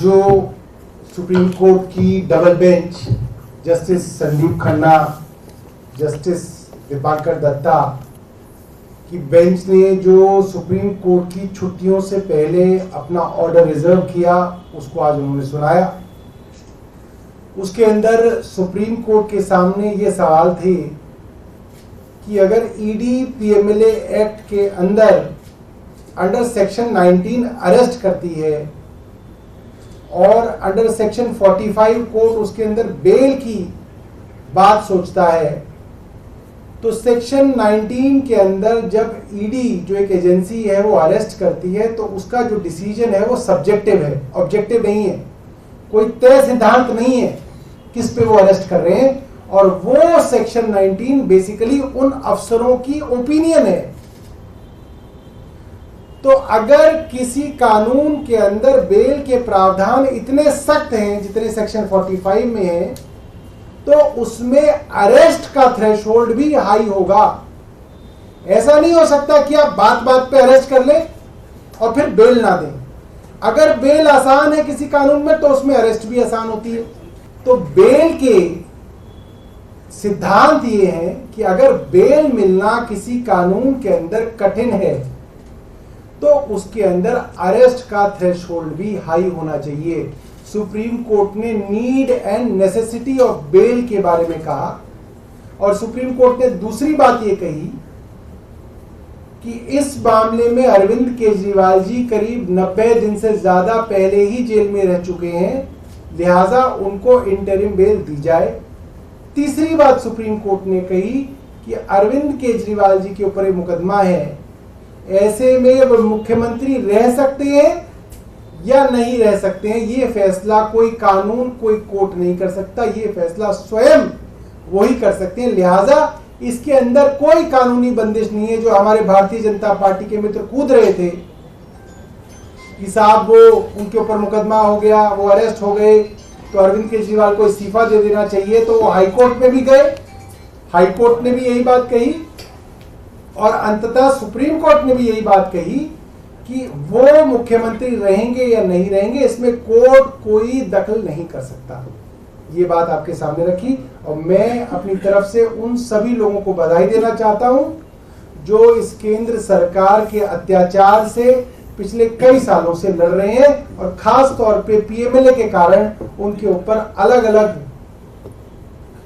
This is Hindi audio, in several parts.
जो सुप्रीम कोर्ट की double bench justice Sandeep Khanna, justice Dipankar Datta की बेंच ने जो सुप्रीम कोर्ट की छुट्टियों से पहले अपना ऑर्डर रिजर्व किया, उसको आज उन्होंने सुनाया। उसके अंदर सुप्रीम कोर्ट के सामने ये सवाल थे कि अगर ईडी पीएमएलए एक्ट के अंडर सेक्शन 19 अरेस्ट करती है और अंडर सेक्शन 45 कोर्ट उसके अंदर बेल की बात सोचता है, तो सेक्शन 19 के अंदर जब ईडी जो एक एजेंसी है वो अरेस्ट करती है तो उसका जो डिसीजन है वो सब्जेक्टिव है, ऑब्जेक्टिव नहीं है। कोई तय सिद्धांत नहीं है किस पे वो अरेस्ट कर रहे हैं, और वो सेक्शन 19 बेसिकली उन अफसरों की ओपिनियन है। तो अगर किसी कानून के अंदर बेल के प्रावधान इतने सख्त हैं जितने सेक्शन 45 में हैं, तो उसमें अरेस्ट का थ्रेशोल्ड भी हाई होगा। ऐसा नहीं हो सकता कि आप बात बात पे अरेस्ट कर लें और फिर बेल ना दें। अगर बेल आसान है किसी कानून में तो उसमें अरेस्ट भी आसान होती है। तो बेल के सिद्धांत ये है कि अगर बेल मिलना किसी कानून के अंदर कठिन है तो उसके अंदर अरेस्ट का थ्रेशोल्ड भी हाई होना चाहिए। सुप्रीम कोर्ट ने need and necessity of bail के बारे में कहा, और सुप्रीम कोर्ट ने दूसरी बात ये कही कि इस मामले में अरविंद केजरीवाल जी करीब 90 दिन से ज्यादा पहले ही जेल में रह चुके हैं, लिहाजा उनको इंटरिम बेल दी जाए। तीसरी बात सुप्रीम कोर्ट ने कही कि अरविंद केजरीवाल जी के ऊपर एक मुकदमा है, ऐसे में वो मुख्यमंत्री रह सकते हैं या नहीं रह सकते हैं, ये फैसला कोई कानून, कोई कोर्ट नहीं कर सकता। ये फैसला स्वयं वही कर सकते हैं। लिहाजा इसके अंदर कोई कानूनी बंदिश नहीं है। जो हमारे भारतीय जनता पार्टी के मित्र कूद रहे थे कि साहब वो उनके ऊपर मुकदमा हो गया, वो अरेस्ट हो गए, तो अरविंद केजरीवाल को इस्तीफा दे देना चाहिए, तो वो हाईकोर्ट में भी गए, हाईकोर्ट ने भी यही बात कही, और अंततः सुप्रीम कोर्ट ने भी यही बात कही कि वो मुख्यमंत्री रहेंगे या नहीं रहेंगे, इसमें कोर्ट कोई दखल नहीं कर सकता। ये बात आपके सामने रखी, और मैं अपनी तरफ से उन सभी लोगों को बधाई देना चाहता हूं जो इस केंद्र सरकार के अत्याचार से पिछले कई सालों से लड़ रहे हैं, और खास तौर पे पीएमएलए के कारण उनके ऊपर अलग अलग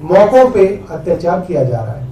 मौकों पे अत्याचार किया जा रहा है।